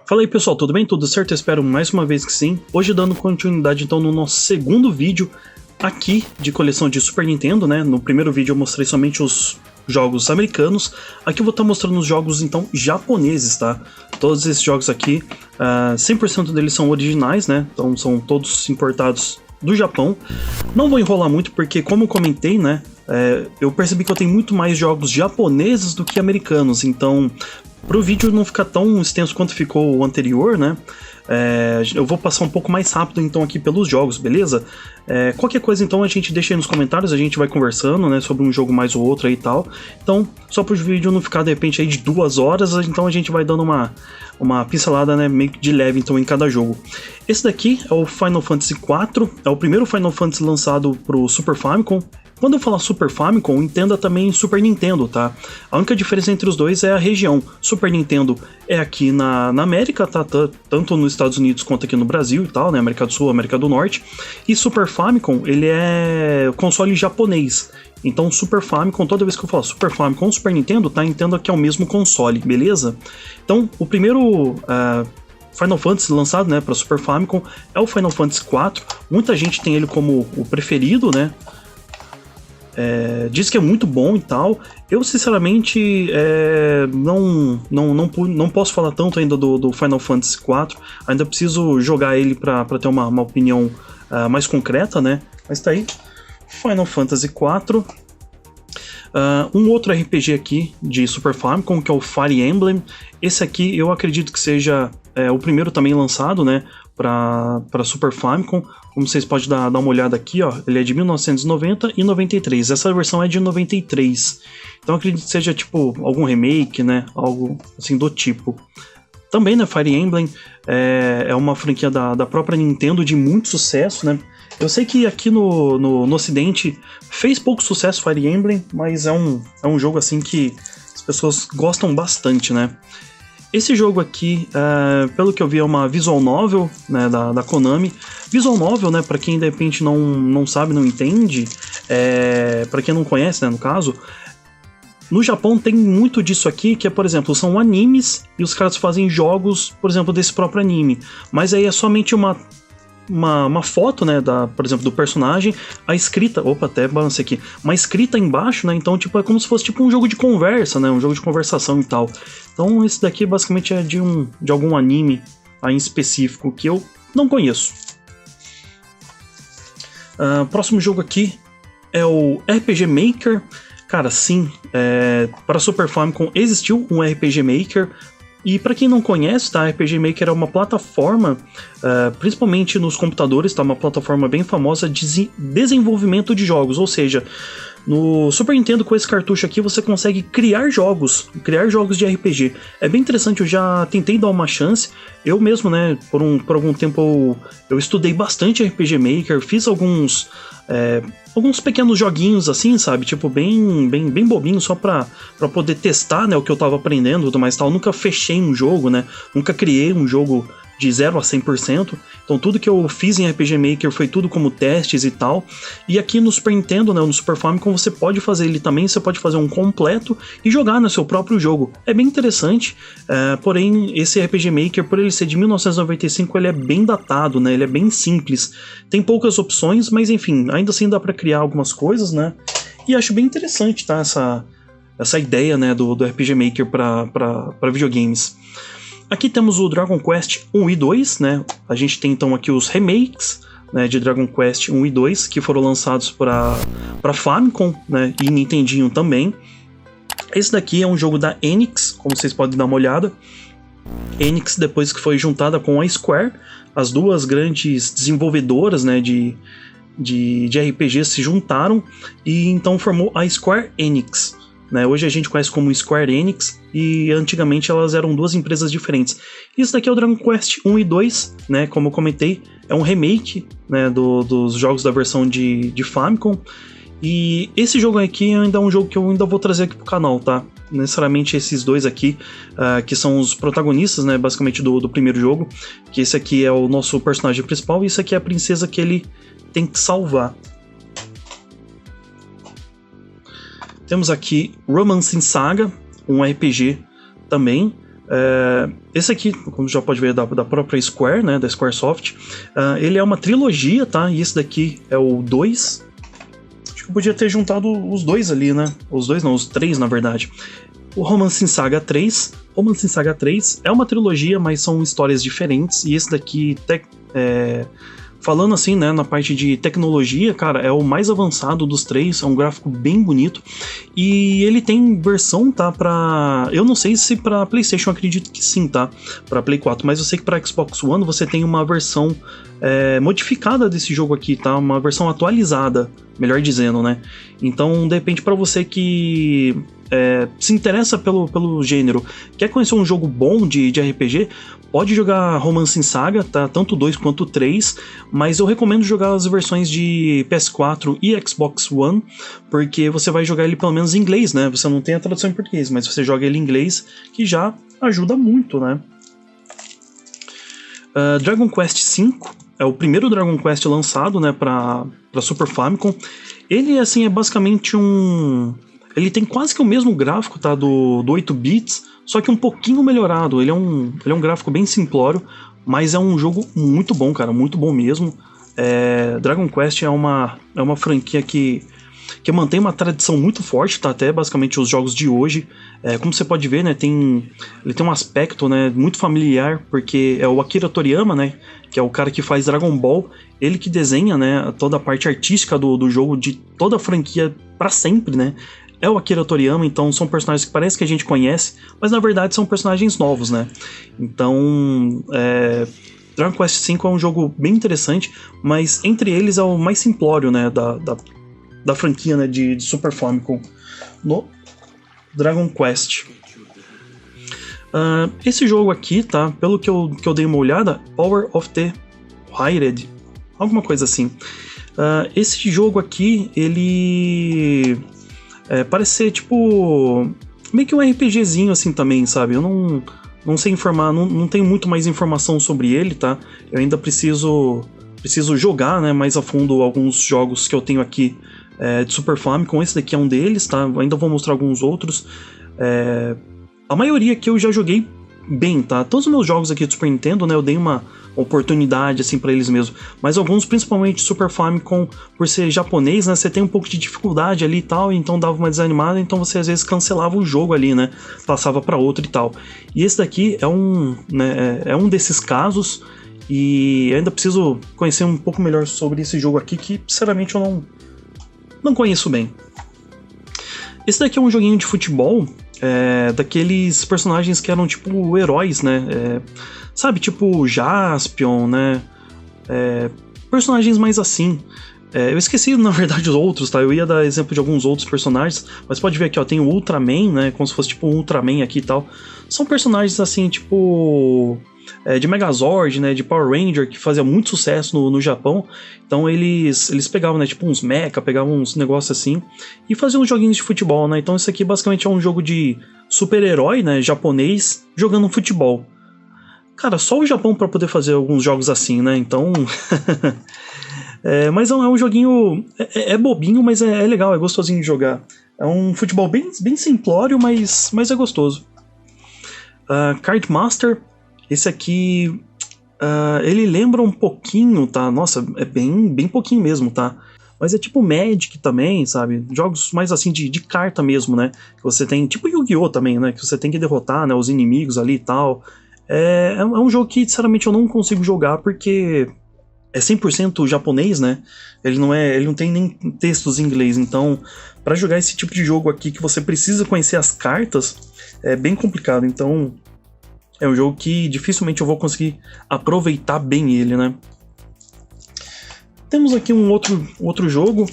Fala aí pessoal, tudo bem? Tudo certo? Eu espero mais uma vez que sim. Hoje dando continuidade então no nosso segundo vídeo aqui de coleção de Super Nintendo, né? No primeiro vídeo eu mostrei somente os jogos americanos. Aqui eu vou estar mostrando os jogos então japoneses, tá? Todos esses jogos aqui, 100% deles são originais, né? Então são todos importados do Japão. Não vou enrolar muito porque, como eu comentei, né? Eu percebi que eu tenho muito mais jogos japoneses do que americanos, então para o vídeo não ficar tão extenso quanto ficou o anterior, né? Eu vou passar um pouco mais rápido então aqui pelos jogos, beleza? Qualquer coisa então a gente deixa aí nos comentários, a gente vai conversando, né, sobre um jogo mais ou outro aí e tal. Então, só para o vídeo não ficar de repente aí de 2 horas, então a gente vai dando uma pincelada, né, meio que de leve então em cada jogo. Esse daqui é o Final Fantasy IV, é o primeiro Final Fantasy lançado pro Super Famicom. Quando eu falar Super Famicom, entenda também Super Nintendo, tá? A única diferença entre os dois é a região. Super Nintendo é aqui na América, tá? Tanto nos Estados Unidos quanto aqui no Brasil e tal, né? América do Sul, América do Norte. E Super Famicom, ele é console japonês. Então Super Famicom, toda vez que eu falar Super Famicom, Super Nintendo, tá? Entenda que é o mesmo console, beleza? Então, o primeiro Final Fantasy lançado, né, para Super Famicom é o Final Fantasy IV. Muita gente tem ele como o preferido, né? Diz que é muito bom e tal. Eu sinceramente não posso falar tanto ainda do Final Fantasy IV. Ainda preciso jogar ele para ter uma opinião mais concreta, né? Mas tá aí, Final Fantasy IV. Um outro RPG aqui de Super Famicom, que é o Fire Emblem. Esse aqui eu acredito que seja o primeiro também lançado, né, para Super Famicom. Como vocês podem dar uma olhada aqui, ó, ele é de 1990 e 93. Essa versão é de 93. Então eu acredito que seja tipo algum remake, né, algo assim do tipo. Também, né, Fire Emblem é uma franquia da própria Nintendo de muito sucesso, né. Eu sei que aqui no Ocidente fez pouco sucesso Fire Emblem, mas é um jogo assim que as pessoas gostam bastante, né. Esse jogo aqui, pelo que eu vi, é uma visual novel, né, da Konami. Visual novel, né, para quem de repente não sabe, não entende, para quem não conhece, né, no caso, no Japão tem muito disso aqui, que é, por exemplo, são animes e os caras fazem jogos, por exemplo, desse próprio anime. Mas aí é somente uma foto, né, por exemplo, do personagem, a escrita, opa, até balancei aqui, uma escrita embaixo, né, então tipo, é como se fosse tipo um jogo de conversa, né, um jogo de conversação e tal. Então esse daqui basicamente é de algum anime aí em específico que eu não conheço. Próximo jogo aqui é o RPG Maker. Cara, sim, para Super Famicom existiu um RPG Maker. E para quem não conhece, tá, RPG Maker é uma plataforma, principalmente nos computadores, tá, uma plataforma bem famosa de desenvolvimento de jogos, ou seja, no Super Nintendo com esse cartucho aqui você consegue criar jogos de RPG. É bem interessante, eu já tentei dar uma chance, eu mesmo, né, por algum tempo eu estudei bastante RPG Maker, fiz alguns pequenos joguinhos assim, sabe, tipo bem bobinho, só pra poder testar, né, o que eu tava aprendendo e tudo mais tal. Eu nunca fechei um jogo, né, nunca criei um jogo de 0 a 100%, então tudo que eu fiz em RPG Maker foi tudo como testes e tal. E aqui no Super Nintendo, né, no Super Famicom, você pode fazer ele também, você pode fazer um completo e jogar no seu próprio jogo. É bem interessante, porém esse RPG Maker, por ele ser de 1995, ele é bem datado, né, ele é bem simples, tem poucas opções, mas enfim, ainda assim dá pra criar algumas coisas, né, e acho bem interessante, tá, essa ideia, né, do RPG Maker para videogames. Aqui temos o Dragon Quest 1 e 2, né? A gente tem então aqui os remakes, né, de Dragon Quest 1 e 2 que foram lançados para Famicom, né, e Nintendinho também. Esse daqui é um jogo da Enix, como vocês podem dar uma olhada. Enix, depois que foi juntada com a Square, as duas grandes desenvolvedoras, né, de RPG se juntaram e então formou a Square Enix. Né, hoje a gente conhece como Square Enix e antigamente elas eram duas empresas diferentes. Isso daqui é o Dragon Quest 1 e 2, né, como eu comentei, é um remake, né, dos jogos da versão de Famicom. E esse jogo aqui ainda é um jogo que eu ainda vou trazer aqui pro canal, tá? Necessariamente esses dois aqui, que são os protagonistas, né, basicamente do primeiro jogo. Que esse aqui é o nosso personagem principal e isso aqui é a princesa que ele tem que salvar. Temos aqui Romancing Saga, um RPG também. Esse aqui, como já pode ver, da própria Square, né, da Squaresoft. Ele é uma trilogia, tá? E esse daqui é o 2. Acho que eu podia ter juntado os dois ali, né? Os dois não, os três, na verdade. O Romancing Saga 3. Romancing Saga 3 é uma trilogia, mas são histórias diferentes. E esse daqui, falando assim, né, na parte de tecnologia, cara, é o mais avançado dos três, é um gráfico bem bonito. E ele tem versão, tá, pra... Eu não sei se pra PlayStation, eu acredito que sim, tá, pra Play 4, mas eu sei que pra Xbox One você tem uma versão modificada desse jogo aqui, tá, uma versão atualizada, melhor dizendo, né. Então, de repente, pra você que... se interessa pelo gênero, quer conhecer um jogo bom de RPG, pode jogar Romancing Saga, tá? Tanto o 2 quanto o 3, mas eu recomendo jogar as versões de PS4 e Xbox One, porque você vai jogar ele pelo menos em inglês, né? Você não tem a tradução em português, mas você joga ele em inglês, que já ajuda muito, né? Dragon Quest V é o primeiro Dragon Quest lançado, né, pra Super Famicom. Ele, assim, é basicamente um... Ele tem quase que o mesmo gráfico, tá, do 8 bits, só que um pouquinho melhorado. Ele é um gráfico bem simplório, mas é um jogo muito bom, cara, muito bom mesmo. Dragon Quest é uma franquia que mantém uma tradição muito forte, tá, até basicamente os jogos de hoje. Como você pode ver, né, ele tem um aspecto, né, muito familiar, porque é o Akira Toriyama, né, que é o cara que faz Dragon Ball, ele que desenha, né, toda a parte artística do jogo, de toda a franquia pra sempre, né. É o Akira Toriyama, então são personagens que parece que a gente conhece, mas na verdade são personagens novos, né? Então, Dragon Quest V é um jogo bem interessante, mas entre eles é o mais simplório, né, da franquia, né, de Super Famicom no Dragon Quest. Esse jogo aqui, tá? Pelo que eu dei uma olhada, Power of the Wired, alguma coisa assim. Esse jogo aqui, ele... parece ser tipo meio que um RPGzinho assim também, sabe? Eu não sei informar, não tenho muito mais informação sobre ele, tá? Eu ainda preciso jogar, né, mais a fundo alguns jogos que eu tenho aqui de Super Famicom. Esse daqui é um deles, tá? Eu ainda vou mostrar alguns outros. A maioria que eu já joguei bem, tá? Todos os meus jogos aqui do Super Nintendo, né, eu dei uma oportunidade assim para eles mesmo, mas alguns, principalmente Super Famicom, por ser japonês, né, você tem um pouco de dificuldade ali e tal, então dava uma desanimada, então você às vezes cancelava o jogo ali, né, passava para outro e tal. E esse daqui é um desses casos, e ainda preciso conhecer um pouco melhor sobre esse jogo aqui, que sinceramente eu não conheço bem. Esse daqui é um joguinho de futebol, daqueles personagens que eram tipo heróis, né? Sabe, tipo Jaspion, né? Personagens mais assim. Eu esqueci, na verdade, os outros, tá? Eu ia dar exemplo de alguns outros personagens, mas pode ver aqui, ó, tem o Ultraman, né? Como se fosse tipo um Ultraman aqui e tal. São personagens assim, tipo... de Megazord, né, de Power Ranger, que fazia muito sucesso no Japão. Então eles pegavam, né, tipo uns mecha, pegavam uns negócios assim e faziam uns joguinhos de futebol, né. Então isso aqui basicamente é um jogo de super-herói, né, japonês, jogando futebol. Cara, só o Japão para poder fazer alguns jogos assim, né, então... mas não, é um joguinho... É bobinho, mas é legal, é gostosinho de jogar. É um futebol bem simplório, mas é gostoso. Card Master... Esse aqui, ele lembra um pouquinho, tá? Nossa, é bem pouquinho mesmo, tá? Mas é tipo Magic também, sabe? Jogos mais assim de carta mesmo, né? Que você tem, tipo Yu-Gi-Oh! Também, né? Que você tem que derrotar, né, os inimigos ali e tal. É um jogo que, sinceramente, eu não consigo jogar porque é 100% japonês, né? Ele não tem nem textos em inglês. Então, pra jogar esse tipo de jogo aqui que você precisa conhecer as cartas, é bem complicado. Então... é um jogo que dificilmente eu vou conseguir aproveitar bem ele, né? Temos aqui um outro jogo.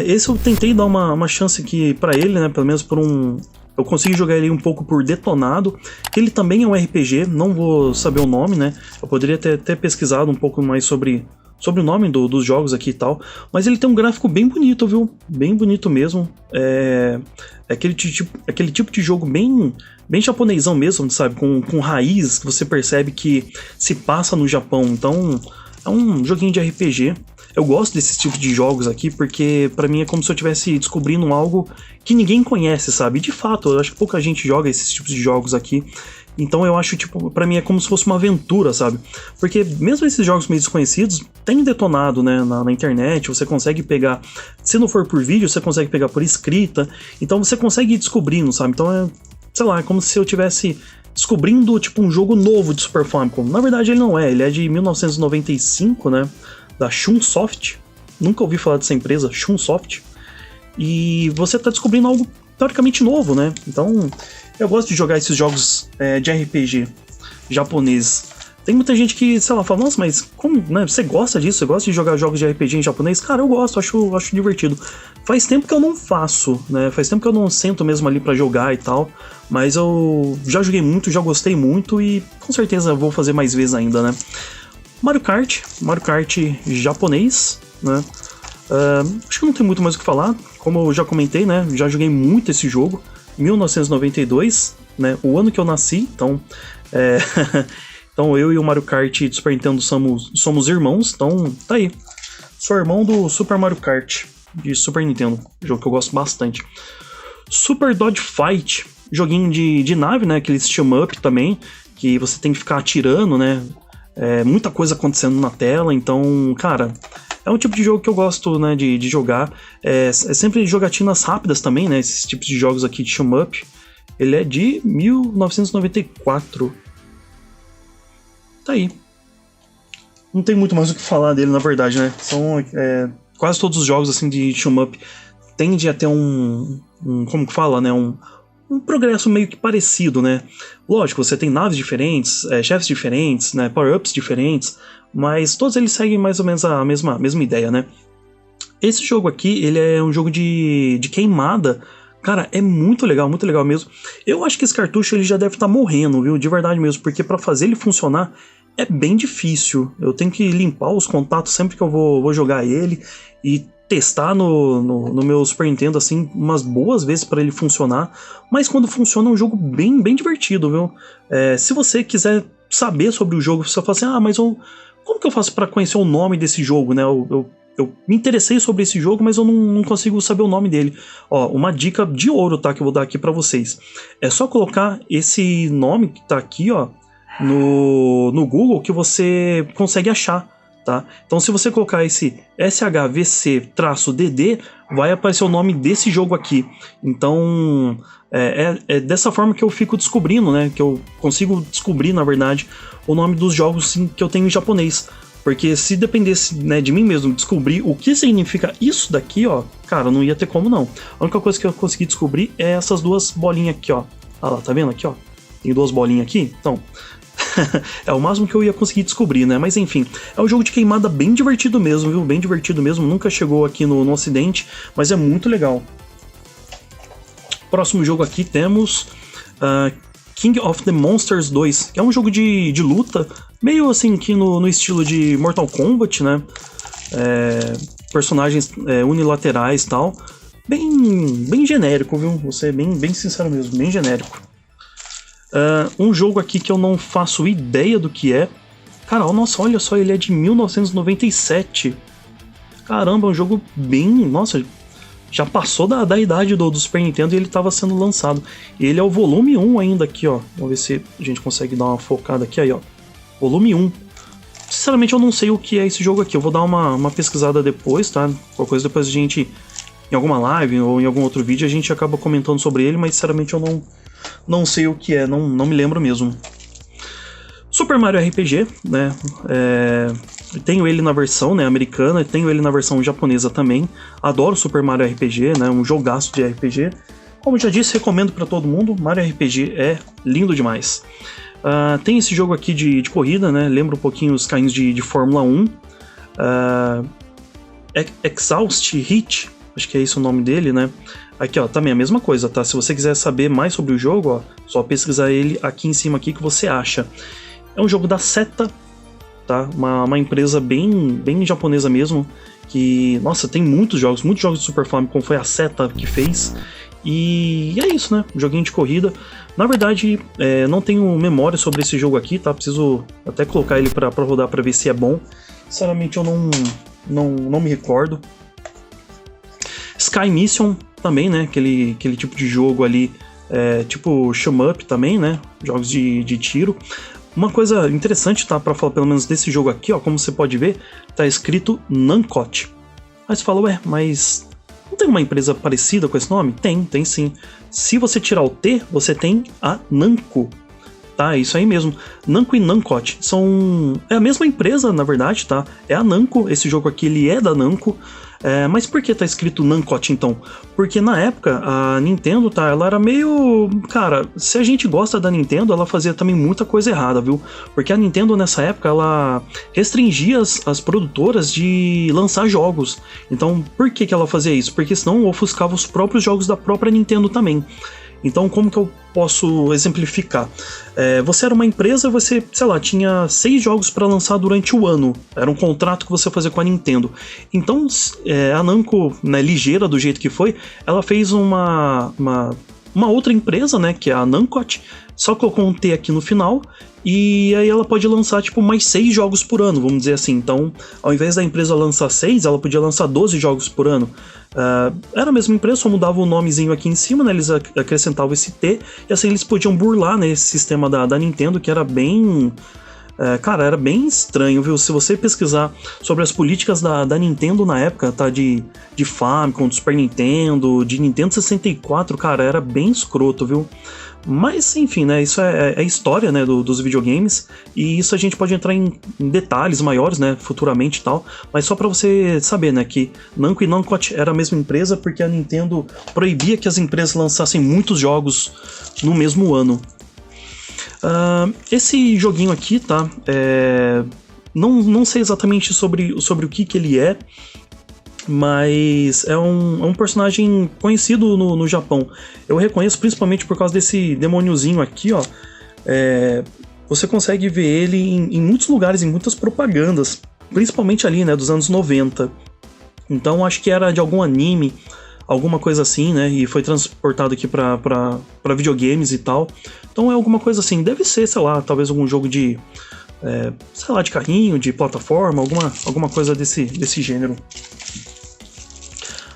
Esse eu tentei dar uma chance aqui pra ele, né? Pelo menos por um... eu consegui jogar ele um pouco por Detonado. Ele também é um RPG, não vou saber o nome, né? Eu poderia ter pesquisado um pouco mais sobre o nome dos jogos aqui e tal. Mas ele tem um gráfico bem bonito, viu? Bem bonito mesmo. Aquele tipo de jogo bem japonesão mesmo, sabe? Com raízes que você percebe que se passa no Japão. Então, é um joguinho de RPG. Eu gosto desse tipo de jogos aqui, porque pra mim é como se eu estivesse descobrindo algo que ninguém conhece, sabe? E de fato, eu acho que pouca gente joga esses tipos de jogos aqui. Então eu acho, tipo, pra mim é como se fosse uma aventura, sabe? Porque mesmo esses jogos meio desconhecidos, tem detonado, né, na internet, você consegue pegar, se não for por vídeo, você consegue pegar por escrita, então você consegue ir descobrindo, sabe? Então é, sei lá, é como se eu tivesse descobrindo, tipo, um jogo novo de Super Famicom. Na verdade ele não é, ele é de 1995, né, da Chunsoft. Nunca ouvi falar dessa empresa, Chunsoft. E você tá descobrindo algo teoricamente novo, né? Então, eu gosto de jogar esses jogos de RPG japoneses. Tem muita gente que, sei lá, fala, nossa, mas como, né? Você gosta disso? Você gosta de jogar jogos de RPG em japonês? Cara, eu gosto, acho divertido. Faz tempo que eu não faço, né? Faz tempo que eu não sento mesmo ali pra jogar e tal. Mas eu já joguei muito, já gostei muito e com certeza vou fazer mais vezes ainda, né? Mario Kart japonês, né? Acho que não tem muito mais o que falar. Como eu já comentei, né? Já joguei muito esse jogo. 1992, né? O ano que eu nasci. Então, então eu e o Mario Kart de Super Nintendo somos irmãos. Então, tá aí. Sou irmão do Super Mario Kart de Super Nintendo. Jogo que eu gosto bastante. Super Dogfight. Joguinho de nave, né? Aquele shmup também. Que você tem que ficar atirando, né? Muita coisa acontecendo na tela. Então, cara... É um tipo de jogo que eu gosto, né, de jogar. É sempre jogatinas rápidas também, né? Esses tipos de jogos aqui de shmup. Ele é de 1994. Tá aí. Não tem muito mais o que falar dele, na verdade, né? São quase todos os jogos assim de shmup tendem a ter como que fala, né? Um progresso meio que parecido, né? Lógico, você tem naves diferentes, chefes diferentes, né? Power-ups diferentes, mas todos eles seguem mais ou menos a mesma ideia, né? Esse jogo aqui, ele é um jogo de queimada. Cara, é muito legal mesmo. Eu acho que esse cartucho ele já deve estar morrendo, viu? De verdade mesmo, porque para fazer ele funcionar é bem difícil. Eu tenho que limpar os contatos sempre que eu vou jogar ele e testar no meu Super Nintendo assim umas boas vezes para ele funcionar, mas quando funciona é um jogo bem divertido, viu? Se você quiser saber sobre o jogo, você fala assim, mas como que eu faço para conhecer o nome desse jogo, né? Eu me interessei sobre esse jogo, mas eu não consigo saber o nome dele. Ó, uma dica de ouro, tá, que eu vou dar aqui para vocês. É só colocar esse nome que tá aqui, ó, no Google que você consegue achar. Tá? Então se você colocar esse SHVC-DD, vai aparecer o nome desse jogo aqui. Então é dessa forma que eu fico descobrindo, né? Que eu consigo descobrir, na verdade, o nome dos jogos sim, que eu tenho em japonês. Porque se dependesse, né, de mim mesmo descobrir o que significa isso daqui, ó, cara, não ia ter como não. A única coisa que eu consegui descobrir é essas duas bolinhas aqui, ó. Olha lá, tá vendo aqui, ó? Tem duas bolinhas aqui, então... é o máximo que eu ia conseguir descobrir, né? Mas enfim, é um jogo de queimada bem divertido mesmo, viu? Bem divertido mesmo, nunca chegou aqui no ocidente, mas é muito legal. Próximo jogo aqui temos King of the Monsters 2, que é um jogo de luta, meio assim que no estilo de Mortal Kombat, né? Personagens unilaterais e tal. Bem genérico, viu? Vou ser bem sincero mesmo, bem genérico. Um jogo aqui que eu não faço ideia do que é. Cara, nossa, olha só, ele é de 1997. Caramba, é um jogo bem... Nossa, já passou da idade do Super Nintendo e ele estava sendo lançado. Ele é o volume 1 ainda aqui, ó. Vamos ver se a gente consegue dar uma focada aqui, aí, ó. Volume 1. Sinceramente, eu não sei o que é esse jogo aqui. Eu vou dar uma pesquisada depois, tá? Qualquer coisa depois a gente... Em alguma live ou em algum outro vídeo a gente acaba comentando sobre ele, mas sinceramente eu não sei o que é, não me lembro mesmo. Super Mario RPG, né? Tenho ele na versão, né, americana, tenho ele na versão japonesa também. Adoro Super Mario RPG, né? Um jogaço de RPG. Como já disse, recomendo para todo mundo. Mario RPG é lindo demais. Tem esse jogo aqui de corrida, né? Lembra um pouquinho os carrinhos de Fórmula 1. Exhaust Hit, acho que é esse o nome dele, né? Aqui, ó, também a mesma coisa, tá? Se você quiser saber mais sobre o jogo, ó, só pesquisar ele aqui em cima aqui que você acha. É um jogo da Seta, tá? Uma empresa bem japonesa mesmo, que, nossa, tem muitos jogos de Super Famicom, foi a Seta que fez. E é isso, né? Joguinho de corrida. Na verdade, não tenho memória sobre esse jogo aqui, tá? Preciso até colocar ele pra rodar pra ver se é bom. Sinceramente, eu não me recordo. Sky Mission também, né? Aquele tipo de jogo ali tipo shoot 'em up também, né? Jogos de tiro. Uma coisa interessante, tá? Pra falar pelo menos desse jogo aqui, ó, como você pode ver, tá escrito Namco. Aí você fala, ué, mas não tem uma empresa parecida com esse nome? Tem sim. Se você tirar o T, você tem a Namco. Tá, é isso aí mesmo. Namco e Namco é a mesma empresa, na verdade, tá? É a Namco, esse jogo aqui ele é da Namco. Mas por que tá escrito Namco então? Porque na época a Nintendo, tá, ela era meio... Cara, se a gente gosta da Nintendo, ela fazia também muita coisa errada, viu? Porque a Nintendo nessa época, ela restringia as produtoras de lançar jogos. Então, por que ela fazia isso? Porque senão ofuscava os próprios jogos da própria Nintendo também. Então, como que eu posso exemplificar? Você era uma empresa, você, sei lá, tinha 6 jogos para lançar durante o ano. Era um contrato que você fazia com a Nintendo. Então, a Namco, né, ligeira do jeito que foi, ela fez uma outra empresa, né, que é a Namco, só colocou um T aqui no final, e aí ela pode lançar, tipo, mais 6 jogos por ano, vamos dizer assim. Então, ao invés da empresa lançar 6, ela podia lançar 12 jogos por ano. Era a mesma empresa, só mudava o nomezinho aqui em cima, né? Eles acrescentavam esse T, e assim eles podiam burlar, né, esse sistema da Nintendo, que era bem... cara, era bem estranho, viu? Se você pesquisar sobre as políticas da Nintendo na época, tá? De Famicom, do Super Nintendo, de Nintendo 64, cara, era bem escroto, viu? Mas, enfim, né, isso é história, né, dos videogames, e isso a gente pode entrar em detalhes maiores, né, futuramente e tal, mas só pra você saber, né, que Namco e Namco era a mesma empresa porque a Nintendo proibia que as empresas lançassem muitos jogos no mesmo ano. Esse joguinho aqui, tá, não sei exatamente sobre o que ele é, mas é um personagem conhecido no Japão. Eu reconheço principalmente por causa desse demôniozinho aqui, ó. Você consegue ver ele em muitos lugares, em muitas propagandas, principalmente ali, né, dos anos 90. Então acho que era de algum anime, alguma coisa assim, né, e foi transportado aqui pra videogames e tal. Então é alguma coisa assim, deve ser, sei lá, talvez algum jogo de... sei lá, de carrinho, de plataforma, alguma coisa desse gênero.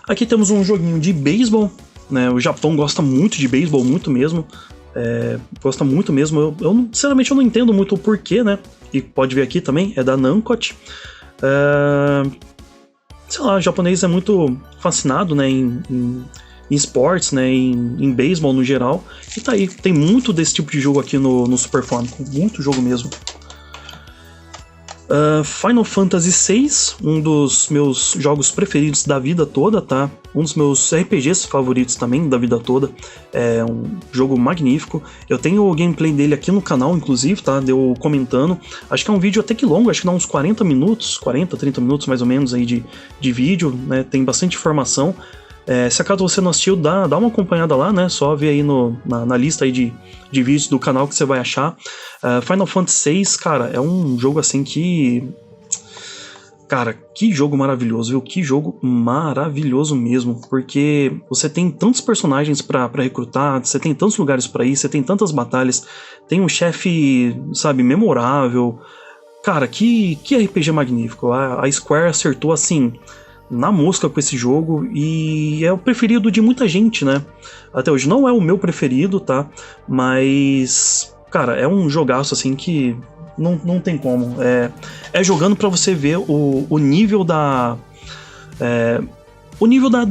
Aqui temos um joguinho de beisebol, né? O Japão gosta muito de beisebol, muito mesmo. Gosta muito mesmo. Sinceramente, eu não entendo muito o porquê, né? E pode ver aqui também, é da Namco. Sei lá, o japonês é muito fascinado, né, em esportes, né, em beisebol no geral. E tá aí, tem muito desse tipo de jogo aqui no Super Famicom, muito jogo mesmo. Final Fantasy VI, um dos meus jogos preferidos da vida toda, tá? Um dos meus RPGs favoritos também da vida toda. É um jogo magnífico. Eu tenho o gameplay dele aqui no canal, inclusive, tá? Deu comentando. Acho que é um vídeo até que longo, acho que dá uns 40 minutos, 40, 30 minutos mais ou menos aí de vídeo, né? Tem bastante informação. Se acaso você não assistiu, dá uma acompanhada lá, né? Só ver aí na lista aí de vídeos do canal que você vai achar. Final Fantasy VI, cara, é um jogo assim que... Cara, que jogo maravilhoso, viu? Que jogo maravilhoso mesmo, porque você tem tantos personagens pra recrutar, você tem tantos lugares pra ir, você tem tantas batalhas, tem um chefe, sabe, memorável. Cara, que RPG magnífico. A Square acertou, assim... na mosca com esse jogo, e é o preferido de muita gente, né? Até hoje não é o meu preferido, tá? Mas, cara, é um jogaço assim que não tem como. É jogando pra você ver o nível da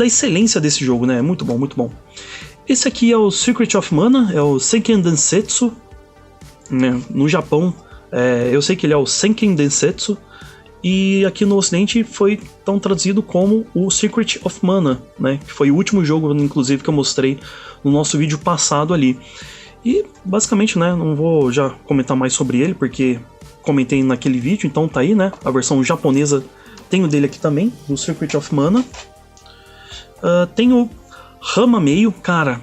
excelência desse jogo, né? É muito bom, muito bom. Esse aqui é o Secret of Mana, é o Senken Densetsu, né? No Japão, eu sei que ele é o Senken Densetsu, e aqui no ocidente foi tão traduzido como o Secret of Mana, né? Que foi o último jogo, inclusive, que eu mostrei no nosso vídeo passado ali. E, basicamente, né, não vou já comentar mais sobre ele, porque comentei naquele vídeo, então tá aí, né? A versão japonesa tem o dele aqui também, do Secret of Mana. Tem o Hamameio, cara,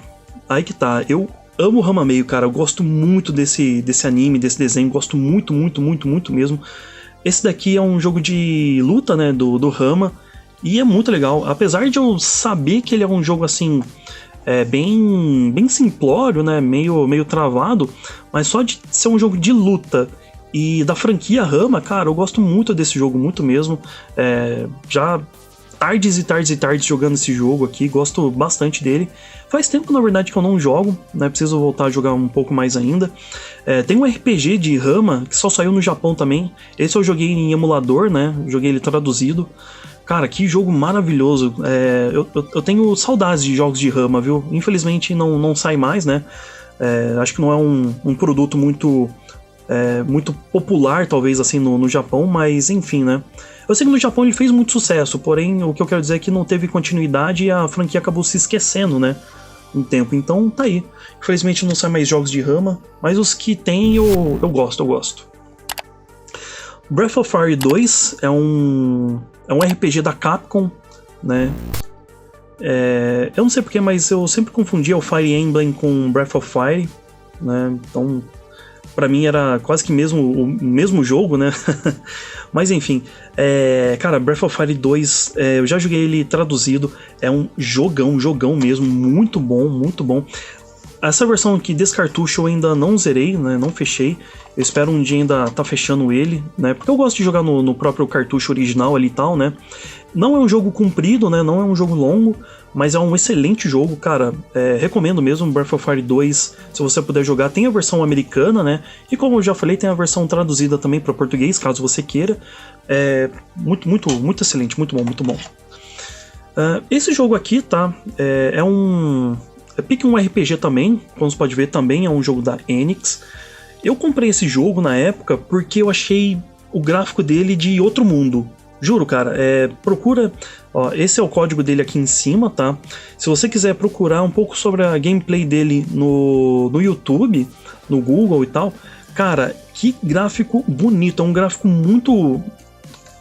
aí que tá, eu amo o Hamameio, cara, eu gosto muito desse anime, desse desenho, gosto muito, muito, muito, muito mesmo. Esse daqui é um jogo de luta, né, do Rama, e é muito legal. Apesar de eu saber que ele é um jogo, assim, bem simplório, né, meio travado, mas só de ser um jogo de luta e da franquia Rama, cara, eu gosto muito desse jogo, muito mesmo. Já tardes e tardes e tardes jogando esse jogo aqui, gosto bastante dele. Faz tempo, na verdade, que eu não jogo, né? Preciso voltar a jogar um pouco mais ainda. Tem um RPG de Rama, que só saiu no Japão também. Esse eu joguei em emulador, né? Joguei ele traduzido. Cara, que jogo maravilhoso. Eu tenho saudades de jogos de Rama, viu? Infelizmente não sai mais, né? Acho que não é um produto muito popular, talvez, assim, no Japão, mas enfim, né? Eu sei que no Japão ele fez muito sucesso, porém, o que eu quero dizer é que não teve continuidade e a franquia acabou se esquecendo, né? Um tempo, então tá aí. Infelizmente não sai mais jogos de Rama, mas os que tem eu gosto. Breath of Fire 2 é um RPG da Capcom, né? Eu não sei porquê, mas eu sempre confundia o Fire Emblem com Breath of Fire, né? Então, pra mim era quase que o mesmo jogo, né? Mas enfim, cara, Breath of Fire 2, eu já joguei ele traduzido, é um jogão mesmo, muito bom. Essa versão aqui desse cartucho eu ainda não zerei, né? Não fechei. Eu espero um dia ainda tá fechando ele, né? Porque eu gosto de jogar no próprio cartucho original ali e tal, né? Não é um jogo comprido, né? Não é um jogo longo, mas é um excelente jogo, cara. Recomendo mesmo Breath of Fire 2, se você puder jogar. Tem a versão americana, né? E como eu já falei, tem a versão traduzida também para português, caso você queira. Muito excelente, muito bom. Esse jogo aqui, tá? Pique um RPG também, como você pode ver, também é um jogo da Enix. Eu comprei esse jogo na época porque eu achei o gráfico dele de outro mundo. Juro, cara, procura... Ó, esse é o código dele aqui em cima, tá? Se você quiser procurar um pouco sobre a gameplay dele no YouTube, no Google e tal, cara, que gráfico bonito, é um gráfico muito...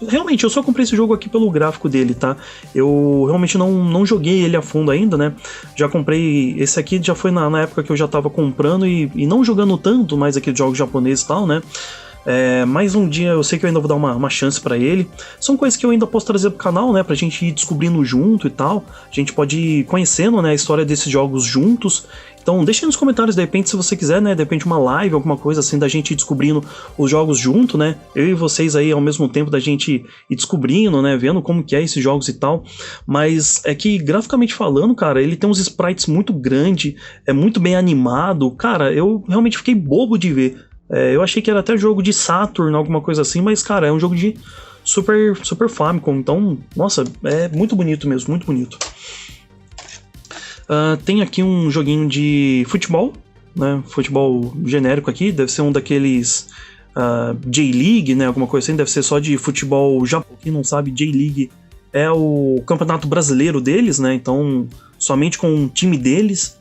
Realmente, eu só comprei esse jogo aqui pelo gráfico dele, tá? Eu realmente não joguei ele a fundo ainda, né? Já comprei... Esse aqui já foi na época que eu já tava comprando e não jogando tanto mais aqui de jogos japoneses e tal, né? Mas um dia eu sei que eu ainda vou dar uma chance pra ele. São coisas que eu ainda posso trazer pro canal, né? Pra gente ir descobrindo junto e tal. A gente pode ir conhecendo, né, a história desses jogos juntos. Então deixa aí nos comentários, de repente, se você quiser, né? De repente uma live, alguma coisa assim, da gente ir descobrindo os jogos junto, né? Eu e vocês aí ao mesmo tempo da gente ir descobrindo, né? Vendo como que é esses jogos e tal. Mas é que, graficamente falando, cara, ele tem uns sprites muito grandes, é muito bem animado. Cara, eu realmente fiquei bobo de ver. Eu achei que era até jogo de Saturn, alguma coisa assim, mas, cara, é um jogo de Super Famicom, então, nossa, é muito bonito mesmo, muito bonito. Tem aqui um joguinho de futebol, né, futebol genérico aqui, deve ser um daqueles J-League, né, alguma coisa assim, deve ser só de futebol japonês. Quem não sabe, J-League é o campeonato brasileiro deles, né, então, somente com um time deles.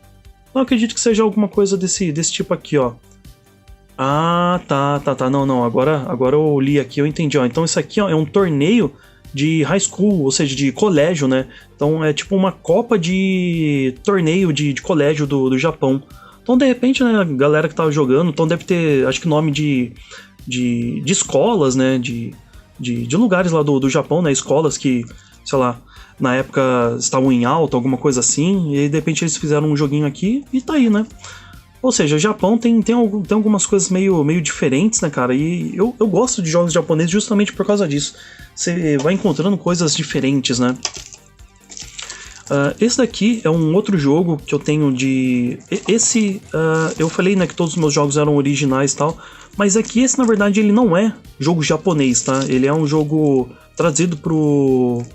Eu acredito que seja alguma coisa desse tipo aqui, ó. Ah, tá. Não. Agora eu li aqui, eu entendi. Ó. Então isso aqui, ó, é um torneio de high school, ou seja, de colégio, né? Então é tipo uma copa de torneio de colégio do Japão. Então, de repente, né, a galera que tava jogando, então deve ter, acho que nome de escolas, né? De lugares lá do Japão, né? Escolas que, sei lá, na época estavam em alta, alguma coisa assim. E aí, de repente, eles fizeram um joguinho aqui e tá aí, né? Ou seja, o Japão tem algumas coisas meio diferentes, né, cara? E eu gosto de jogos japoneses justamente por causa disso. Você vai encontrando coisas diferentes, né? Esse daqui é um outro jogo que eu tenho de... eu falei, né, que todos os meus jogos eram originais e tal, mas aqui esse, na verdade, ele não é jogo japonês, tá? Ele é um jogo traduzido pro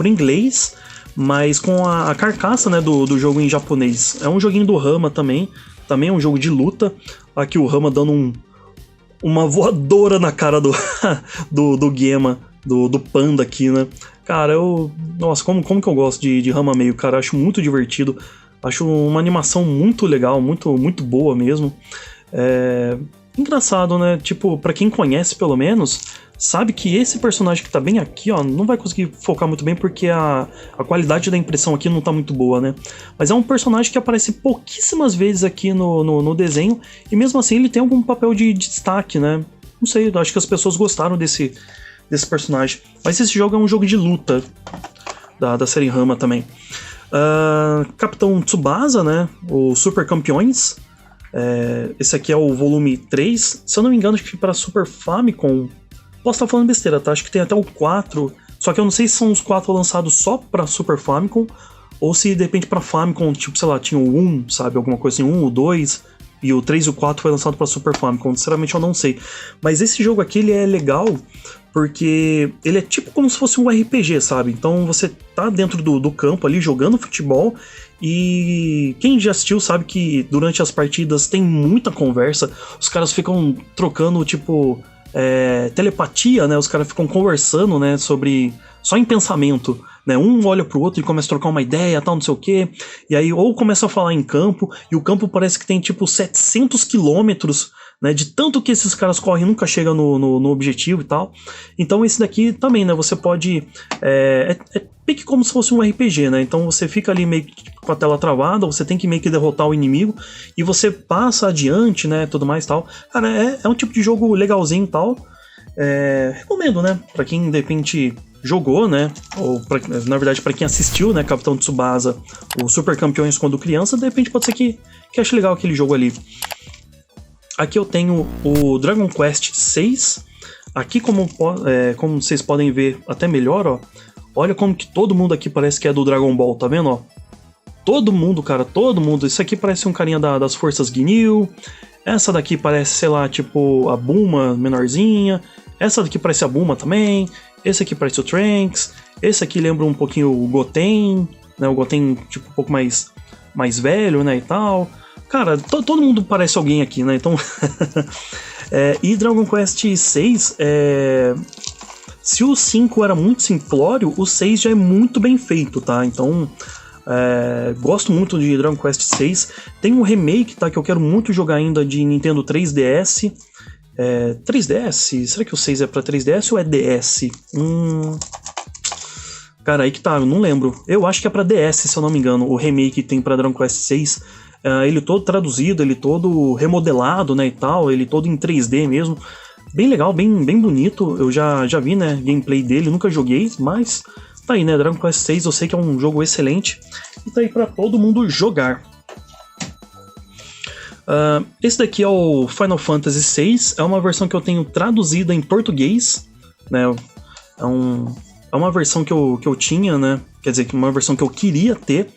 inglês, mas com a carcaça, né, do jogo em japonês. É um joguinho do Rama também é um jogo de luta. Aqui o Rama dando uma voadora na cara do Gema, do panda aqui, né. Cara, nossa, como que eu gosto de Rama meio, cara, acho muito divertido. Acho uma animação muito legal, muito boa mesmo. Engraçado, né, tipo, pra quem conhece pelo menos, sabe que esse personagem que tá bem aqui, ó, não vai conseguir focar muito bem porque a qualidade da impressão aqui não tá muito boa, né? Mas é um personagem que aparece pouquíssimas vezes aqui no desenho, e mesmo assim ele tem algum papel de destaque, né? Não sei, acho que as pessoas gostaram desse personagem. Mas esse jogo é um jogo de luta da série Rama também. Capitão Tsubasa, né? O Super Campeões. Esse aqui é o volume 3. Se eu não me engano, acho que para Super Famicom... Posso estar falando besteira, tá? Acho que tem até o 4, Só que eu não sei se são os 4 lançados só pra Super Famicom, ou se de repente pra Famicom, tipo, sei lá, tinha o 1, sabe, alguma coisa assim, 1, o 2, e o 3 e o 4 foi lançado pra Super Famicom, sinceramente eu não sei. Mas esse jogo aqui, ele é legal, porque ele é tipo como se fosse um RPG, sabe? Então você tá dentro do campo ali, jogando futebol, e quem já assistiu sabe que durante as partidas tem muita conversa, os caras ficam trocando, tipo, telepatia, né? Os caras ficam conversando, né, sobre... só em pensamento, né? Um olha pro outro e começa a trocar uma ideia, tal, não sei o quê. E aí, ou começa a falar em campo, e o campo parece que tem tipo 700 quilômetros, né? De tanto que esses caras correm, nunca chega no objetivo e tal. Então esse daqui também, né? Você pode... é meio que como se fosse um RPG, né? Então você fica ali meio que com a tela travada, você tem que meio que derrotar o inimigo, e você passa adiante, né? Tudo mais e tal. Cara, é um tipo de jogo legalzinho e tal. Recomendo, né? Pra quem de repente jogou, né? Ou na verdade pra quem assistiu, né? Capitão Tsubasa, o Super Campeões quando criança, de repente pode ser que ache legal aquele jogo ali. Aqui eu tenho o Dragon Quest VI. Aqui, como vocês podem ver até melhor, ó. Olha como que todo mundo aqui parece que é do Dragon Ball, tá vendo, ó? Todo mundo, cara, todo mundo. Isso aqui parece um carinha das Forças Ginyu. Essa daqui parece, sei lá, tipo a Bulma menorzinha. Essa daqui parece a Bulma também. Esse aqui parece o Trunks. Esse aqui lembra um pouquinho o Goten, né? O Goten, tipo, um pouco mais velho, né, e tal. Cara, todo mundo parece alguém aqui, né? Então... e Dragon Quest VI, se o 5 era muito simplório, o 6 já é muito bem feito, tá? Então... gosto muito de Dragon Quest VI. Tem um remake, tá, que eu quero muito jogar ainda, de Nintendo 3DS. 3DS? Será que o 6 é pra 3DS ou é DS? Cara, aí que tá, eu não lembro. Eu acho que é pra DS, se eu não me engano, o remake que tem pra Dragon Quest VI. Ele todo traduzido, ele todo remodelado, né, e tal, ele todo em 3D mesmo. Bem legal, bem bonito. Eu já vi, né, gameplay dele, nunca joguei, mas... tá aí, né? Dragon Quest VI eu sei que é um jogo excelente e tá aí pra todo mundo jogar. Esse daqui é o Final Fantasy VI, é uma versão que eu tenho traduzida em português, né? É uma versão que eu tinha, né? Quer dizer, uma versão que eu queria ter,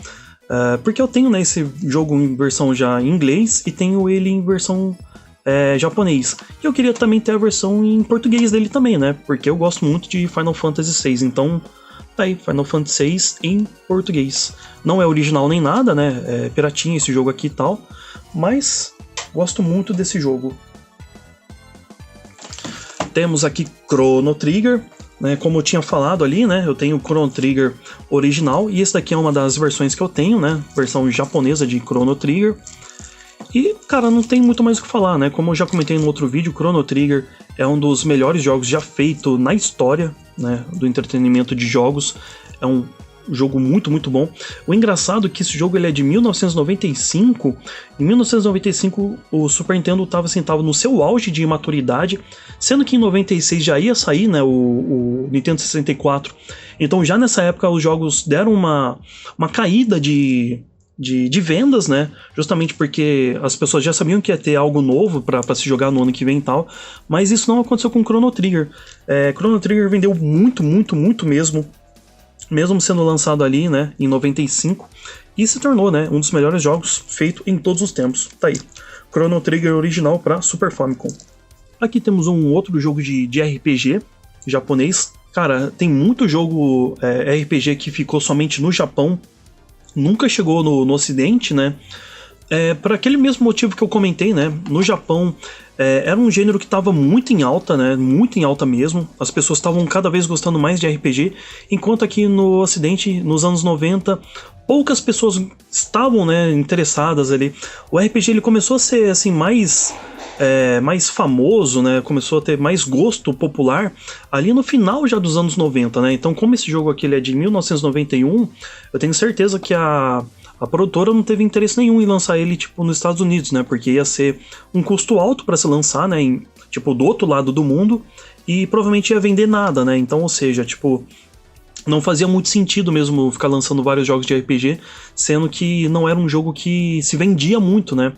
porque eu tenho, né, esse jogo em versão já em inglês e tenho ele em versão japonês. E eu queria também ter a versão em português dele também, né? Porque eu gosto muito de Final Fantasy VI, então... tá aí, Final Fantasy VI em português. Não é original nem nada, né? É piratinha esse jogo aqui e tal. Mas gosto muito desse jogo. Temos aqui Chrono Trigger, né? Como eu tinha falado ali, né? Eu tenho o Chrono Trigger original. E esse daqui é uma das versões que eu tenho, né? Versão japonesa de Chrono Trigger. E, cara, não tem muito mais o que falar, né? Como eu já comentei no outro vídeo, Chrono Trigger é um dos melhores jogos já feito na história, né, do entretenimento de jogos. É um jogo muito, muito bom. O engraçado é que esse jogo ele é de 1995. Em 1995 o Super Nintendo estava no seu auge de imaturidade, sendo que em 96 já ia sair, né, o Nintendo 64. Então já nessa época os jogos deram uma caída de vendas, né? Justamente porque as pessoas já sabiam que ia ter algo novo pra se jogar no ano que vem e tal, mas isso não aconteceu com Chrono Trigger. Chrono Trigger vendeu muito, muito, muito mesmo sendo lançado ali, né, em 95, e se tornou, né, um dos melhores jogos feito em todos os tempos. Tá aí, Chrono Trigger original pra Super Famicom. Aqui temos um outro jogo de RPG japonês. Cara, tem muito jogo RPG que ficou somente no Japão, nunca chegou no ocidente, né? Por aquele mesmo motivo que eu comentei, né? No Japão era um gênero que estava muito em alta, né? Muito em alta mesmo. As pessoas estavam cada vez gostando mais de RPG, enquanto aqui no ocidente, nos anos 90, poucas pessoas estavam, né, interessadas ali. O RPG ele começou a ser assim mais famoso, né? Começou a ter mais gosto popular ali no final já dos anos 90, né? Então, como esse jogo aqui ele é de 1991, eu tenho certeza que a produtora não teve interesse nenhum em lançar ele, tipo, nos Estados Unidos, né? Porque ia ser um custo alto para se lançar, né? Tipo, do outro lado do mundo, e provavelmente ia vender nada, né? Então, ou seja, tipo, não fazia muito sentido mesmo ficar lançando vários jogos de RPG, sendo que não era um jogo que se vendia muito, né?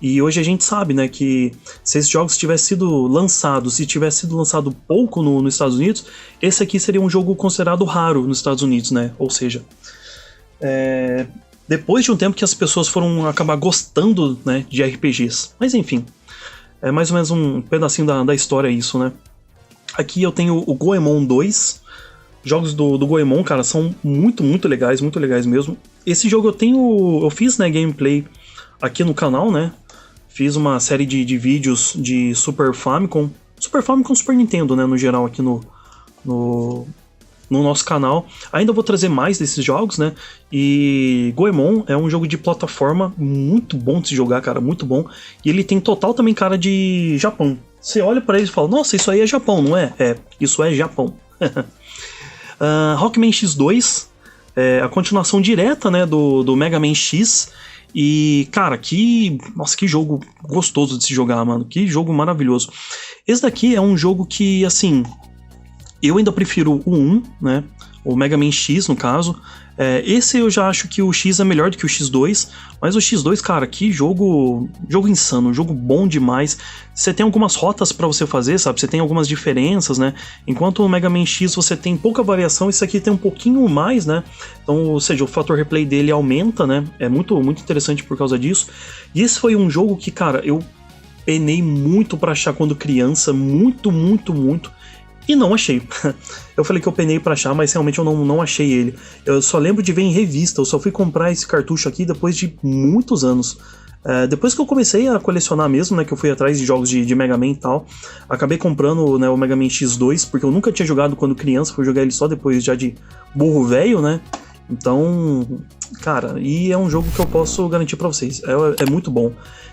E hoje a gente sabe, né, que se esses jogos tivessem sido lançados, se tivesse sido lançado pouco nos Estados Unidos, esse aqui seria um jogo considerado raro nos Estados Unidos, né? Ou seja, depois de um tempo que as pessoas foram acabar gostando, né, de RPGs. Mas enfim, é mais ou menos um pedacinho da história isso, né? Aqui eu tenho o Goemon 2. Jogos do Goemon, cara, são muito legais mesmo. Esse jogo eu fiz, né, gameplay aqui no canal, né? Fiz uma série de vídeos de Super Famicom, Super Nintendo, né, no geral, aqui no nosso canal. Ainda vou trazer mais desses jogos, né? E Goemon é um jogo de plataforma muito bom de se jogar, cara, muito bom. E ele tem total também cara de Japão. Você olha pra ele e fala, nossa, isso aí é Japão, não é? É, isso é Japão. Rockman X2, a continuação direta, né, do Mega Man X. E, cara, nossa, que jogo gostoso de se jogar, mano. Que jogo maravilhoso. Esse daqui é um jogo que, assim, eu ainda prefiro o 1, né? O Mega Man X, no caso. Esse eu já acho que o X é melhor do que o X2, mas o X2, cara, que jogo insano, jogo bom demais. Você tem algumas rotas pra você fazer, sabe? Você tem algumas diferenças, né? Enquanto o Mega Man X você tem pouca variação, esse aqui tem um pouquinho mais, né? Então, ou seja, o fator replay dele aumenta, né? É muito interessante por causa disso. E esse foi um jogo que, cara, eu penei muito pra achar quando criança, muito. E não achei. Eu falei que eu penei pra achar, mas realmente eu não achei ele. Eu só lembro de ver em revista, eu só fui comprar esse cartucho aqui depois de muitos anos. Depois que eu comecei a colecionar mesmo, né, que eu fui atrás de jogos de Mega Man e tal, acabei comprando, né, o Mega Man X2, porque eu nunca tinha jogado quando criança, fui jogar ele só depois já de burro velho, né? Então, cara, e é um jogo que eu posso garantir pra vocês, é muito bom.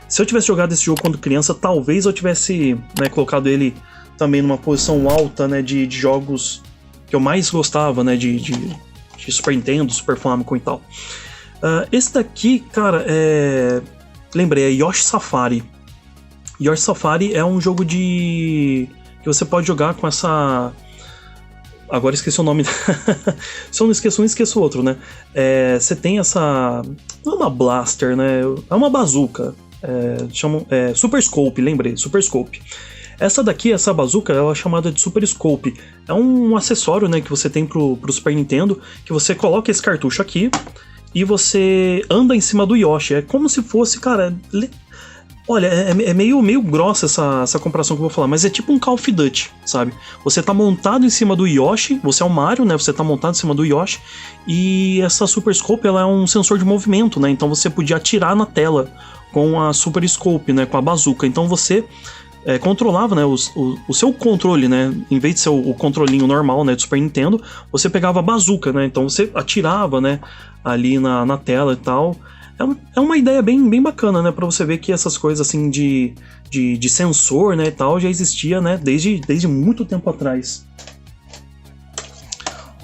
Se eu tivesse jogado esse jogo quando criança, talvez eu tivesse, né, colocado ele também numa posição alta, né, de jogos que eu mais gostava, né, de Super Nintendo, Super Famicom e tal. Esse daqui, cara, lembrei, é Yoshi Safari. Yoshi Safari é um jogo que você pode jogar com essa... Agora esqueci o nome. Se eu não esqueço um, esqueço o outro, né? Você tem essa... Não é uma blaster, né? É uma bazuca. Chamam Super Scope, lembrei, Super Scope. Essa bazuca, ela é chamada de Super Scope. É um acessório, né, que você tem pro Super Nintendo, que você coloca esse cartucho aqui e você anda em cima do Yoshi. É como se fosse, cara... Olha, é meio grossa essa comparação que eu vou falar, mas é tipo um Call of Duty, sabe? Você tá montado em cima do Yoshi, você é o Mario, né? Você tá montado em cima do Yoshi, e essa Super Scope, ela é um sensor de movimento, né? Então você podia atirar na tela com a Super Scope, né? Com a bazuca. Então você... controlava, né, o seu controle, né, em vez de ser o controlinho normal, né, do Super Nintendo, você pegava a bazuca, né, então você atirava, né, ali na tela e tal. É uma ideia bem bacana, né, pra você ver que essas coisas assim de sensor, né, e tal, já existia, né, desde muito tempo atrás.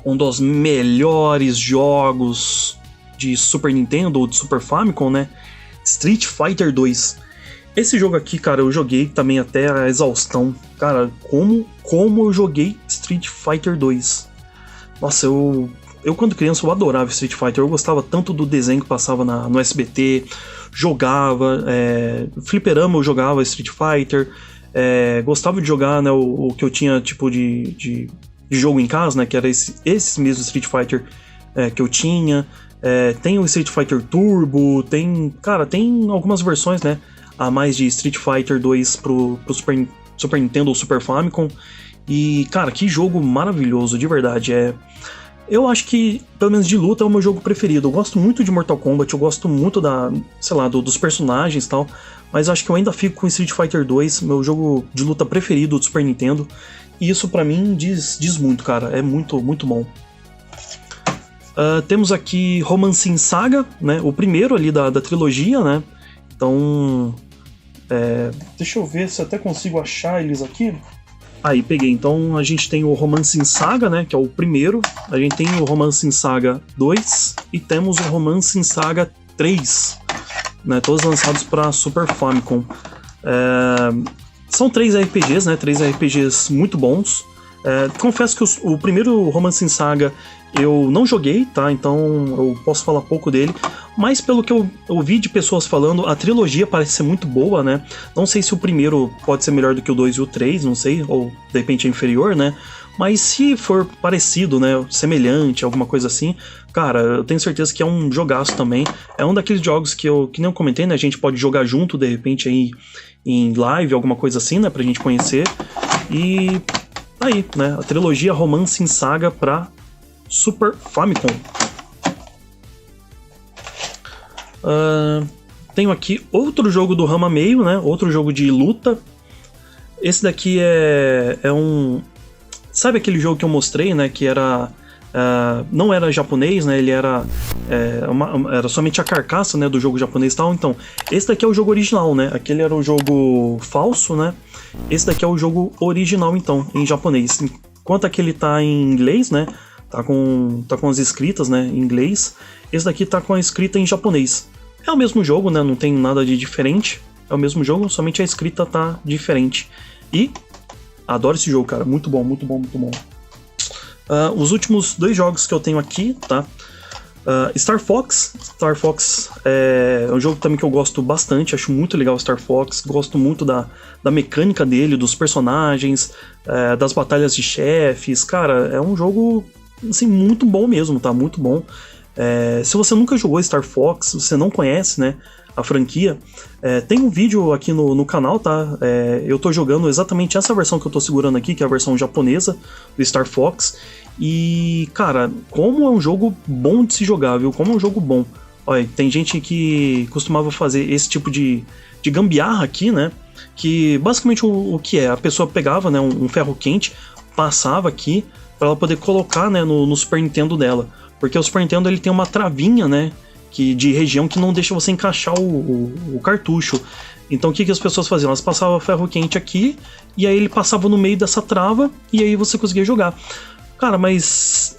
Um dos melhores jogos de Super Nintendo ou de Super Famicom, né, Street Fighter 2. Esse jogo aqui, cara, eu joguei também até a exaustão. Cara, como eu joguei Street Fighter 2. Nossa, eu quando criança eu adorava Street Fighter. Eu gostava tanto do desenho que passava no SBT. Jogava, fliperama eu jogava Street Fighter. Gostava de jogar, né, o que eu tinha tipo de jogo em casa, né, que era esse mesmo Street Fighter que eu tinha. Tem o Street Fighter Turbo, tem algumas versões, né, a mais de Street Fighter 2 pro Super Nintendo ou Super Famicom. E, cara, que jogo maravilhoso, de verdade. Eu acho que, pelo menos de luta, é o meu jogo preferido. Eu gosto muito de Mortal Kombat, eu gosto muito dos personagens e tal, mas acho que eu ainda fico com Street Fighter 2, meu jogo de luta preferido do Super Nintendo. E isso pra mim diz muito, cara. É muito bom. Temos aqui Romancing Saga, né? O primeiro ali da trilogia, né? Então... deixa eu ver se até consigo achar eles aqui. Aí, peguei. Então a gente tem o Romancing Saga, né, que é o primeiro. A gente tem o Romancing Saga 2 e temos o Romancing Saga 3, né, todos lançados para Super Famicom. São 3 RPGs, né, 3 RPGs muito bons. Confesso que o primeiro Romancing Saga Eu não joguei, tá? Então eu posso falar pouco dele. Mas pelo que eu ouvi de pessoas falando, a trilogia parece ser muito boa, né? Não sei se o primeiro pode ser melhor do que o 2 e o 3, não sei. Ou de repente é inferior, né? Mas se for parecido, né? Semelhante, alguma coisa assim, cara, eu tenho certeza que é um jogaço também. É um daqueles jogos que nem eu comentei, né? A gente pode jogar junto, de repente, aí em live, alguma coisa assim, né? Pra gente conhecer. E aí, né? A trilogia Romance em Saga pra Super Famicom. Tenho aqui outro jogo do Rama Meio, né? Outro jogo de luta. Esse daqui é um... Sabe aquele jogo que eu mostrei, né? Que era... não era japonês, né? Ele era... era somente a carcaça, né? Do jogo japonês e tal. Então, esse daqui é o jogo original, né? Aquele era o jogo falso, né? Esse daqui é o jogo original, então, em japonês. Enquanto aquele tá em inglês, né? Tá com as escritas, né, em inglês. Esse daqui tá com a escrita em japonês. É o mesmo jogo, né, não tem nada de diferente. É o mesmo jogo, somente a escrita tá diferente. E adoro esse jogo, cara. Muito bom, muito bom, muito bom. Os últimos 2 jogos que eu tenho aqui, tá? Star Fox. Star Fox é um jogo também que eu gosto bastante. Acho muito legal o Star Fox. Gosto muito da mecânica dele, dos personagens, das batalhas de chefes. Cara, é um jogo... assim, muito bom mesmo, tá? Muito bom. Se você nunca jogou Star Fox, você não conhece, né, a franquia, tem um vídeo aqui no canal, tá? Eu tô jogando exatamente essa versão que eu tô segurando aqui, que é a versão japonesa do Star Fox. E, cara, como é um jogo bom de se jogar, viu? Como é um jogo bom. Olha, tem gente que costumava fazer esse tipo de gambiarra aqui, né? Que basicamente o que é? A pessoa pegava, né, um ferro quente, passava aqui para ela poder colocar, né, no Super Nintendo dela. Porque o Super Nintendo ele tem uma travinha, né, de região que não deixa você encaixar o cartucho. Então o que as pessoas faziam? Elas passavam ferro quente aqui, e aí ele passava no meio dessa trava, e aí você conseguia jogar. Cara, mas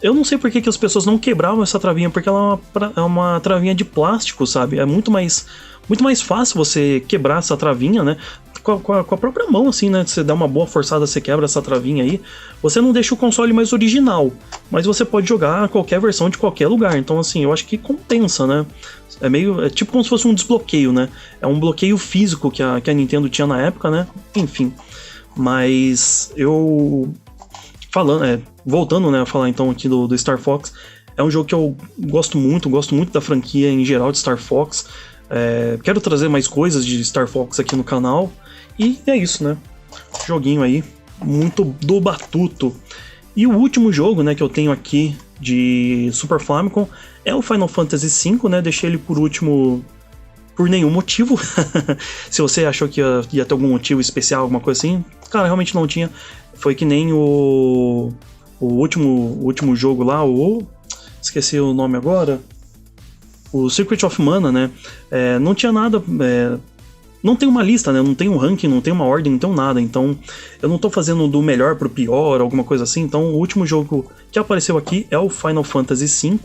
eu não sei por que as pessoas não quebravam essa travinha, porque ela é uma travinha de plástico, sabe? É muito mais fácil você quebrar essa travinha, né? Com a própria mão, assim, né? Você dá uma boa forçada, você quebra essa travinha aí. Você não deixa o console mais original, mas você pode jogar qualquer versão de qualquer lugar. Então, assim, eu acho que compensa, né? É tipo como se fosse um desbloqueio, né? É um bloqueio físico que a Nintendo tinha na época, né? Enfim. Mas eu... voltando, né, a falar então aqui do Star Fox, é um jogo que eu gosto muito da franquia em geral de Star Fox. Quero trazer mais coisas de Star Fox aqui no canal. E é isso, né? Joguinho aí, muito do batuto. E o último jogo, né, que eu tenho aqui de Super Famicom é o Final Fantasy V, né? Deixei ele por último por nenhum motivo. Se você achou que ia ter algum motivo especial, alguma coisa assim, cara, realmente não tinha. Foi que nem o último jogo lá, esqueci o nome agora. O Secret of Mana, né? Não tinha nada... não tem uma lista, né? Não tem um ranking, não tem uma ordem, não tem nada. Então, eu não tô fazendo do melhor pro pior, alguma coisa assim. Então, o último jogo que apareceu aqui é o Final Fantasy V.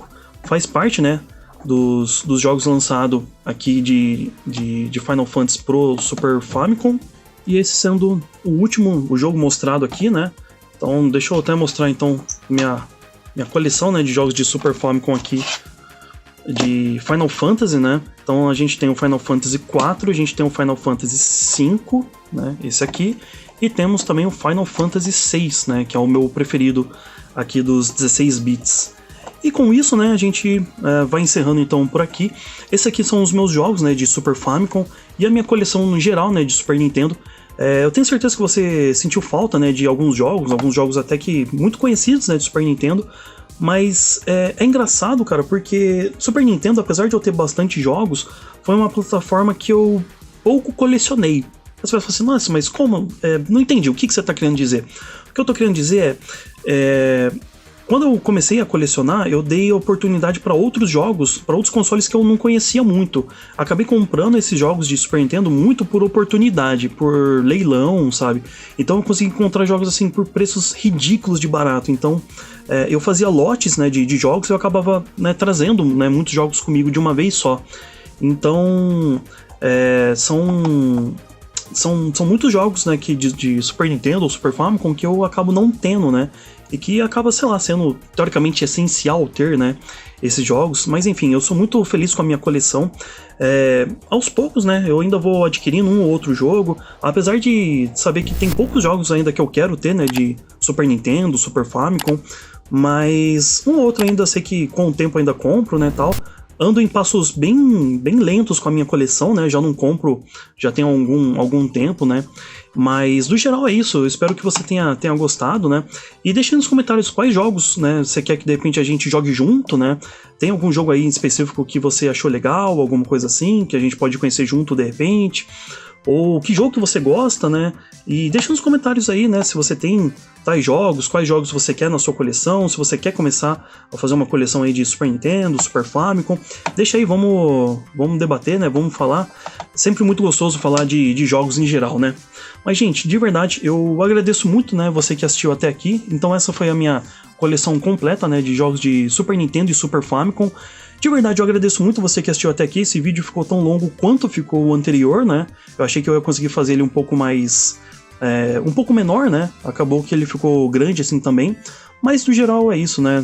Faz parte, né? Dos jogos lançados aqui de Final Fantasy pro Super Famicom. E esse sendo o jogo mostrado aqui, né? Então, deixa eu até mostrar, então, minha coleção, né, de jogos de Super Famicom aqui, de Final Fantasy, né? Então, a gente tem o Final Fantasy IV, a gente tem o Final Fantasy V, né, esse aqui, e temos também o Final Fantasy VI, né, que é o meu preferido aqui dos 16 bits. E com isso, né, a gente vai encerrando então por aqui. Esses aqui são os meus jogos, né, de Super Famicom e a minha coleção no geral, né, de Super Nintendo. Eu tenho certeza que você sentiu falta, né, de alguns jogos até que muito conhecidos, né, de Super Nintendo. Mas é engraçado, cara, porque Super Nintendo, apesar de eu ter bastante jogos, foi uma plataforma que eu pouco colecionei. Você vai falar assim, nossa, mas como? Não entendi, o que você está querendo dizer? O que eu estou querendo dizer quando eu comecei a colecionar, eu dei oportunidade para outros jogos, para outros consoles que eu não conhecia muito. Acabei comprando esses jogos de Super Nintendo muito por oportunidade, por leilão, sabe? Então eu consegui encontrar jogos assim por preços ridículos de barato. Então eu fazia lotes, né, de jogos e eu acabava, né, trazendo, né, muitos jogos comigo de uma vez só. Então são muitos jogos, né, de Super Nintendo ou Super Famicom que eu acabo não tendo, né? e que acaba, sei lá, sendo teoricamente essencial ter, né, esses jogos. Mas enfim, eu sou muito feliz com a minha coleção. Aos poucos, né, eu ainda vou adquirindo um ou outro jogo, apesar de saber que tem poucos jogos ainda que eu quero ter, né, de Super Nintendo, Super Famicom, mas um ou outro ainda sei que com o tempo ainda compro, né, tal. Ando em passos bem lentos com a minha coleção, né? Já não compro, já tem algum tempo, né? Mas, no geral, é isso. Eu espero que você tenha gostado, né? E deixe nos comentários quais jogos, né? Você quer que, de repente, a gente jogue junto, né? Tem algum jogo aí em específico que você achou legal, alguma coisa assim, que a gente pode conhecer junto, de repente? Ou que jogo que você gosta, né? E deixa nos comentários aí, né? Se você tem tais jogos, quais jogos você quer na sua coleção, se você quer começar a fazer uma coleção aí de Super Nintendo, Super Famicom, deixa aí, vamos debater, né? Vamos falar. Sempre muito gostoso falar de jogos em geral, né? Mas, gente, de verdade, eu agradeço muito, né? Você que assistiu até aqui. Então essa foi a minha coleção completa, né? De jogos de Super Nintendo e Super Famicom. De verdade, eu agradeço muito você que assistiu até aqui. Esse vídeo ficou tão longo quanto ficou o anterior, né? Eu achei que eu ia conseguir fazer ele um pouco mais... um pouco menor, né? Acabou que ele ficou grande assim também. Mas, no geral, é isso, né?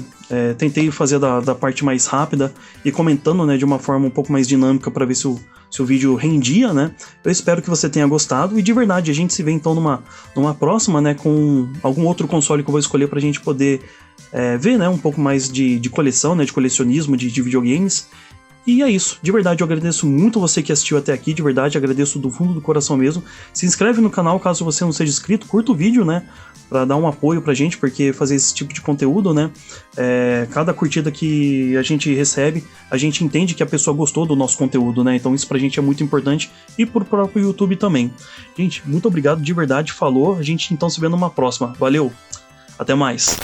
Tentei fazer da parte mais rápida e comentando, né, de uma forma um pouco mais dinâmica para ver se o vídeo rendia, né? Eu espero que você tenha gostado. E, de verdade, a gente se vê, então, numa próxima, né? Com algum outro console que eu vou escolher pra gente poder ver, né? Um pouco mais de coleção, né? De colecionismo, de videogames. E é isso, de verdade eu agradeço muito você que assistiu até aqui, de verdade agradeço do fundo do coração mesmo. Se inscreve no canal caso você não seja inscrito, curta o vídeo, né, pra dar um apoio pra gente, porque fazer esse tipo de conteúdo, né, cada curtida que a gente recebe, a gente entende que a pessoa gostou do nosso conteúdo, né, então isso pra gente é muito importante e pro próprio YouTube também. Gente, muito obrigado, de verdade, falou, a gente então se vê numa próxima, valeu, até mais.